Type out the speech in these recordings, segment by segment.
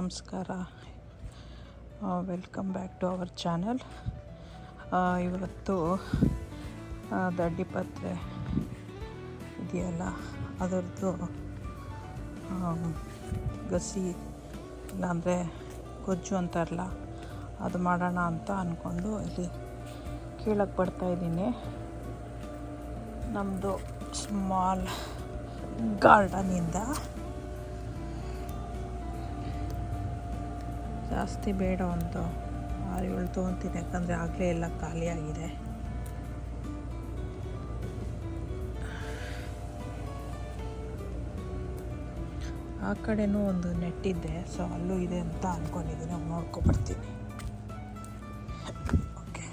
ನಮಸ್ಕಾರ. Welcome back to our channel. ಇವತ್ತು ದಡ್ಡಿಪತ್ರೆ ಇದೆಯಲ್ಲ, ಅದರದ್ದು ಗಸಿ ಇಲ್ಲಾಂದರೆ ಗೊಜ್ಜು ಅಂತಾರಲ್ಲ, ಅದು ಮಾಡೋಣ ಅಂತ ಅಂದ್ಕೊಂಡು ಇಲ್ಲಿ ಕೀಳಕ್ಕೆ ಬರ್ತಾಯಿದ್ದೀನಿ. ನಮ್ಮದು ಸ್ಮಾಲ್ ಗಾರ್ಡನಿಂದ ಜಾಸ್ತಿ ಬೇಡ, ಒಂದು 6-7 ತೊಗೊತೀನಿ, ಯಾಕಂದರೆ ಆಗಲೇ ಎಲ್ಲ ಖಾಲಿಯಾಗಿದೆ. ಆ ಕಡೆನೂ ಒಂದು ನೆಟ್ಟಿದ್ದೆ, ಸೊ ಅಲ್ಲೂ ಇದೆ ಅಂತ ಅಂದ್ಕೊಂಡಿದ್ದೀನಿ. ನೋಡ್ಕೊಬರ್ತೀನಿ. ಓಕೆ,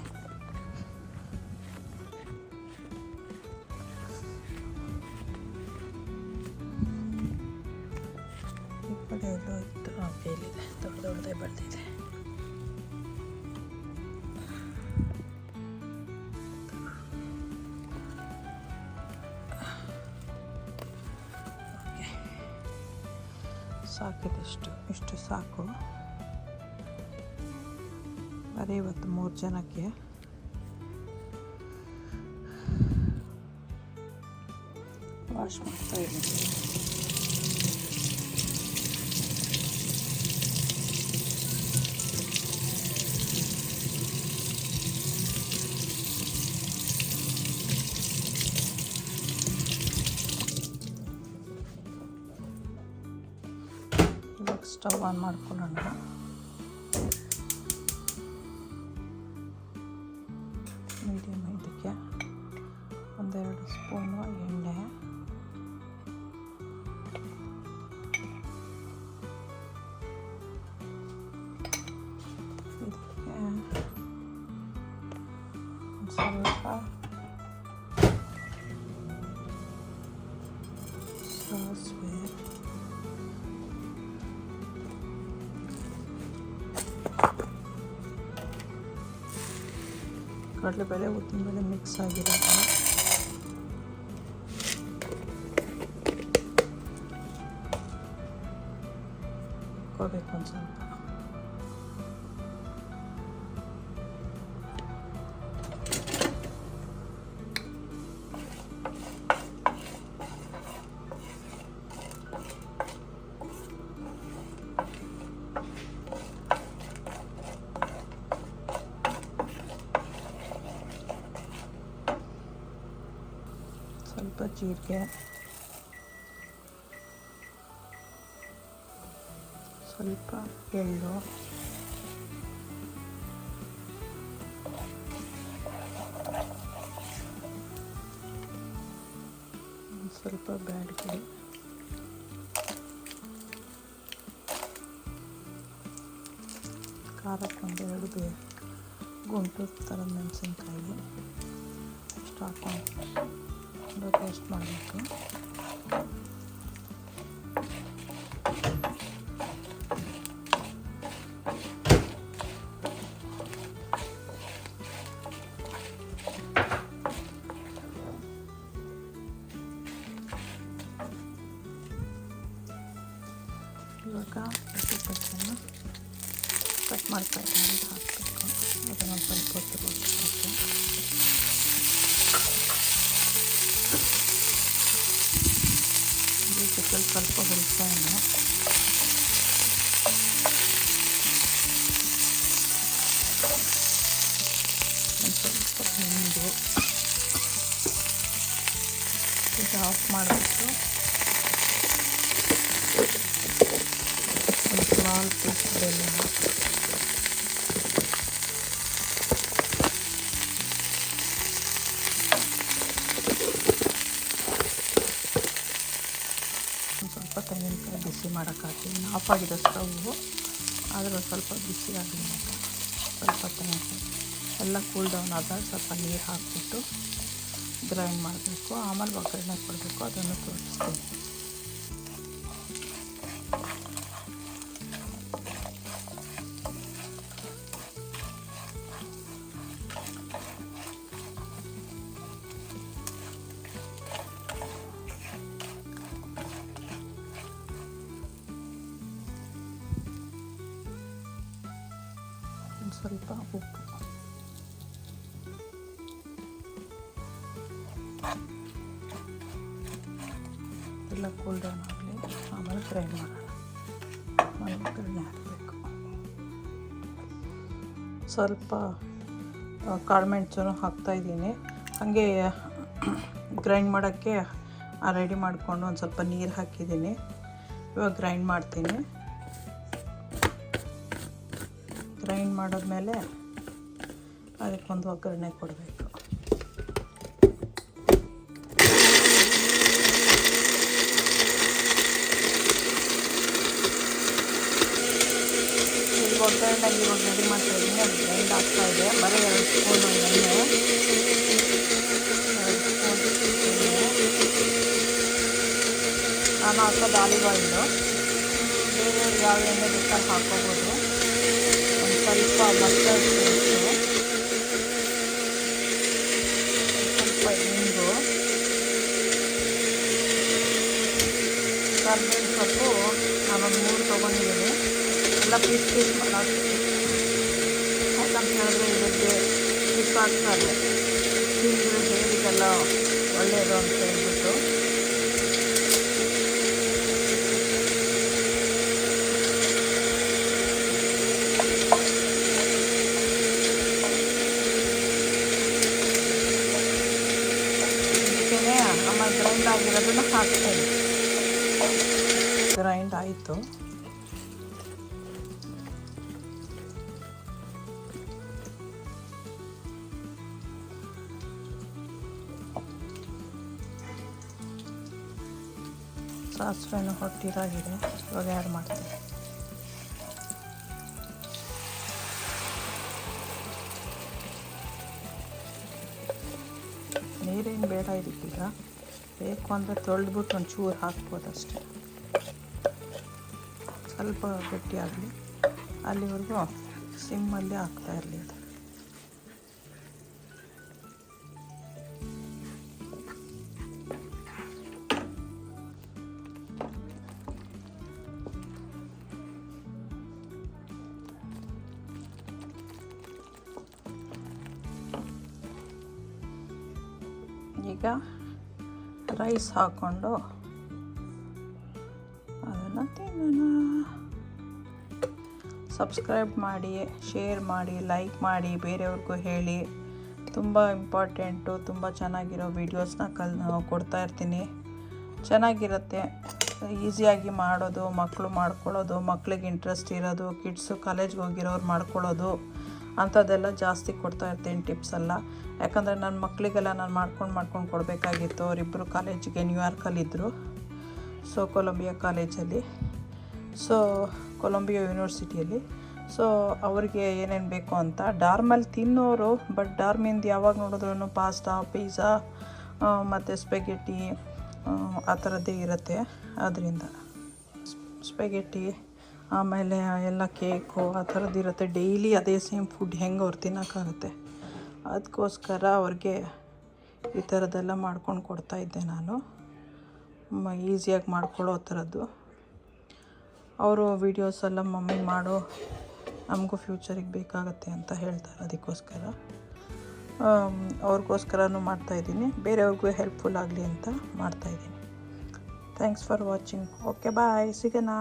ಈ ಕಡೆ ಎಲ್ಲೋ ಇತ್ತು, ಬೇಲಿದೆ, ದೊಡ್ಡದೇ ಬೆಳೆದಿದೆ. ಸಾಕಿದಷ್ಟು ಇಷ್ಟು ಸಾಕು. ಬರೀ ಇವತ್ತು 3 ಜನಕ್ಕೆ. ವಾಶ್ ಮಾಡ್ತಾ ಇದ್ದೀನಿ. ಸ್ಟವ್ ಆನ್ ಮಾಡ್ಕೊಳ್ಳೋಣ. ಮೀಡಿಯಮ್ ಇದಕ್ಕೆ 1-2 ಸ್ಪೂನು ಎಣ್ಣೆ, ಇದಕ್ಕೆ ಸ್ವಲ್ಪ ಸಾಸಿವೆ, ಕಡಲೆಬೇಳೆ, ಉದ್ದಿನಬೇಳೆ ಮಿಕ್ಸ್ ಆಗಿರೋದು, ಹಾಕೋಬೇಕು ಒಂದು ಸ್ವಲ್ಪ. ಸ್ವಲ್ಪ ಜೀರಿಗೆ, ಸ್ವಲ್ಪ ಎಳ್ಳು, ಸ್ವಲ್ಪ ಬ್ಯಾಡಗಿ, ಖಾರಕ್ಕೆ 1-2 ಗುಂಟೂರು ಥರ ಮೆಣಸಿನ್ಕಾಯಿ ಇಷ್ಟು ಹಾಕೊಂಡು ಟೇಸ್ಟ್ ಮಾಡಬೇಕು. ಇವಾಗ ದಡ್ಡಿಪತ್ರೆನ ಕಟ್ ಮಾಡ್ತಾ ಇದ್ದೀನಿ, ಹಾಕಬೇಕು. ಅದನ್ನು ಸ್ವಲ್ಪ ಹೊತ್ತು ಬೇಯಿಸ್ಬೇಕು. ಬೀಜದಲ್ಲಿ ಸ್ವಲ್ಪ ಹುಳಿಕಾಯನ್ನು, ಒಂದು ಸ್ವಲ್ಪ ಹಿಂಡು, ಈಗ ಆಫ್ ಮಾಡಿಬಿಟ್ಟು ಒಂದು ಸ್ಮಾಲ್ ಪೀಸ್ ಬೆಲ್ಲ, ಸ್ವಲ್ಪ ತೆಂಗಿನಕಾಯಿ ಬಿಸಿ ಮಾಡೋಕ್ಕಾಗ್ತೀನಿ. ಆಫ್ ಆಗಿದೆ ಸ್ಟವ್ವು, ಆದರೆ ಒಂದು ಸ್ವಲ್ಪ ಬಿಸಿ ಆಗಲಿ ಅಂತ ಸ್ವಲ್ಪ ತೆಂಗಿನಕಾಯಿ ಎಲ್ಲ ಕೂಲ್ ಡೌನ್ ಆದಾಗ ಸ್ವಲ್ಪ ನೀರು ಹಾಕಿಬಿಟ್ಟು ಗ್ರೈಂಡ್ ಮಾಡಬೇಕು. ಆಮೇಲೆ ಒಗ್ಗರಣೆ ಕೊಡಬೇಕು, ಅದನ್ನು ತೋರಿಸ್ತೀನಿ. ಒಂದು ಸ್ವಲ್ಪ ಉಪ್ಪು. ಎಲ್ಲ ಕೂಲ್ ಡೌನ್ ಆಗಲಿ, ಆಮೇಲೆ ಗ್ರೈಂಡ್ ಮಾಡೋಣ. ಒಗ್ಗರಣೆ ಹಾಕಬೇಕು. ಸ್ವಲ್ಪ ಕಾಳುಮೆಣಸನ್ನು ಹಾಕ್ತಾಯಿದ್ದೀನಿ. ಹಾಗೆ ಗ್ರೈಂಡ್ ಮಾಡೋಕ್ಕೆ ರೆಡಿ ಮಾಡಿಕೊಂಡು ಒಂದು ಸ್ವಲ್ಪ ನೀರು ಹಾಕಿದ್ದೀನಿ. ಇವಾಗ ಗ್ರೈಂಡ್ ಮಾಡ್ತೀನಿ. ಗ್ರೈಂಡ್ ಮಾಡಿದ್ಮೇಲೆ ಅದಕ್ಕೊಂದು ಒಗ್ಗರಣೆ ಕೊಡಬೇಕು. ಒಗ್ಗರಣೆಗೆ ಇವಾಗ ರೆಡಿ ಮಾಡ್ತಾಯಿದ್ದೀನಿ. ಅದು ಗ್ರೈಂಡ್ ಆಗ್ತಾಯಿದೆ. ಬರೀ 2 ಸ್ಪೂನು ಎಣ್ಣೆ, 2 ಸ್ಪೂನ್ ನಾನು ಹಾಕೋದು ಆಲಿವ್ ಆಯಿಲು. ಬೇರೆ ಯಾವ ಎಣ್ಣೆ ಬೇಕಾದ್ರೂ ಹಾಕೋಬೋದು. ಒಂದು ಸ್ವಲ್ಪ ಮಸ್ಟರ್ಡ್ ಪೇಸ್ಟು, ಸ್ವಲ್ಪ ಹಿಂಗು, ಕರ್ಬೇವಿನ ಸೊಪ್ಪು ನಾನೊಂದು 3 ತೊಗೊಂಡಿದ್ದೀನಿ. ಎಲ್ಲ ಪೀಸ್ ಮಾಡಾಕ್ತೀನಿ. ಯಾಕಂತ ಹೇಳಿದ್ರೆ ಇದಕ್ಕೆ ಬಿಸಾಕ್ತಾರೆ, ತಿಂದರೆ ಹೇರಿಗೆಲ್ಲ ಒಳ್ಳೆಯದು ಅಂತ ಹೇಳ್ಬಿಟ್ಟು. ಇದಕ್ಕೇ ಆಮೇಲೆ ಗ್ರೈಂಡ್ ಆಗಿರೋದನ್ನು ಹಾಕ್ತೀನಿ. ಗ್ರೈಂಡ್ ಆಯಿತು. ಸಾಸಿವೆನೂ ಹೊಟ್ಟಿರಾಗಿದೆ. ಇವಾಗ ಆ್ಯಡ್ ಮಾಡ್ತೀನಿ. ನೀರೇನು ಬೇಡ ಇದಕ್ಕೀಗ. ಬೇಕು ಅಂದರೆ ತೊಳೆದ್ಬಿಟ್ಟು ಒಂಚೂರು ಹಾಕ್ಬೋದು ಅಷ್ಟೇ. ಸ್ವಲ್ಪ ಗಟ್ಟಿಯಾಗಲಿ, ಅಲ್ಲಿವರೆಗೂ ಸಿಮ್ಮಲ್ಲಿ ಹಾಕ್ತಾಯಿರಲಿ ಅದು. ಈಗ ರೈಸ್ ಹಾಕ್ಕೊಂಡು ಅದನ್ನು ತಿನ್ನೋಣ. ಸಬ್ಸ್ಕ್ರೈಬ್ ಮಾಡಿ, ಶೇರ್ ಮಾಡಿ, ಲೈಕ್ ಮಾಡಿ, ಬೇರೆಯವ್ರಿಗೂ ಹೇಳಿ. ತುಂಬ ಇಂಪಾರ್ಟೆಂಟು. ತುಂಬ ಚೆನ್ನಾಗಿರೋ ವೀಡಿಯೋಸ್ನ ಕೊಡ್ತಾ ಇರ್ತೀನಿ. ಚೆನ್ನಾಗಿರುತ್ತೆ, ಈಸಿಯಾಗಿ ಮಾಡೋದು, ಮಕ್ಕಳು ಮಾಡ್ಕೊಳ್ಳೋದು, ಮಕ್ಳಿಗೆ ಇಂಟ್ರೆಸ್ಟ್ ಇರೋದು, ಕಿಡ್ಸು ಕಾಲೇಜ್ಗೆ ಹೋಗಿರೋರು ಮಾಡ್ಕೊಳ್ಳೋದು ಅಂಥದ್ದೆಲ್ಲ ಜಾಸ್ತಿ ಕೊಡ್ತಾ ಇರ್ತೀನಿ ಟಿಪ್ಸೆಲ್ಲ. ಯಾಕಂದರೆ ನನ್ನ ಮಕ್ಕಳಿಗೆಲ್ಲ ನಾನು ಮಾಡ್ಕೊಂಡು ಕೊಡಬೇಕಾಗಿತ್ತು. ಅವರಿಬ್ಬರು ಕಾಲೇಜಿಗೆ ನ್ಯೂಯಾರ್ಕಲ್ಲಿದ್ದರು. ಸೊ ಕೊಲಂಬಿಯಾ ಕಾಲೇಜಲ್ಲಿ, ಸೊ ಕೊಲಂಬಿಯಾ ಯೂನಿವರ್ಸಿಟಿಯಲ್ಲಿ. ಸೊ ಅವ್ರಿಗೆ ಏನೇನು ಬೇಕು ಅಂತ ಡಾರ್ಮಲ್ಲಿ ತಿನ್ನೋರು, ಬಟ್ ಡಾರ್ಮಿಂದ ಯಾವಾಗ ನೋಡಿದ್ರೂ ಪಾಸ್ತಾ, ಪಿಜ್ಜಾ ಮತ್ತು ಸ್ಪೆಗೆಟಿ ಆ ಥರದ್ದೇ ಇರುತ್ತೆ. ಅದರಿಂದ ಸ್ಪೆಗೆಟಿ ಆಮೇಲೆ ಎಲ್ಲ ಕೇಕು ಆ ಥರದ್ದು ಇರುತ್ತೆ. ಡೈಲಿ ಅದೇ ಸೇಮ್ ಫುಡ್ ಹೆಂಗೆ ಅವ್ರು ತಿನ್ನೋಕ್ಕಾಗುತ್ತೆ. ಅದಕ್ಕೋಸ್ಕರ ಅವ್ರಿಗೆ ಈ ಥರದ್ದೆಲ್ಲ ಮಾಡ್ಕೊಂಡು ಕೊಡ್ತಾಯಿದ್ದೆ ನಾನು, ಈಸಿಯಾಗಿ ಮಾಡ್ಕೊಳ್ಳೋ ಥರದ್ದು. ಅವರು ವೀಡಿಯೋಸೆಲ್ಲ ಮಮ್ಮಿ ಮಾಡು, ನಮಗೂ ಫ್ಯೂಚರಿಗೆ ಬೇಕಾಗತ್ತೆ ಅಂತ ಹೇಳ್ತಾರೆ. ಅದಕ್ಕೋಸ್ಕರ ಅವ್ರಿಗೋಸ್ಕರನೂ ಮಾಡ್ತಾಯಿದ್ದೀನಿ, ಬೇರೆಯವ್ರಿಗೂ ಹೆಲ್ಪ್ಫುಲ್ ಆಗಲಿ ಅಂತ ಮಾಡ್ತಾಯಿದ್ದೀನಿ. Thanks for watching. ಓಕೆ, ಬಾಯ್, ಸಿಗೋಣ.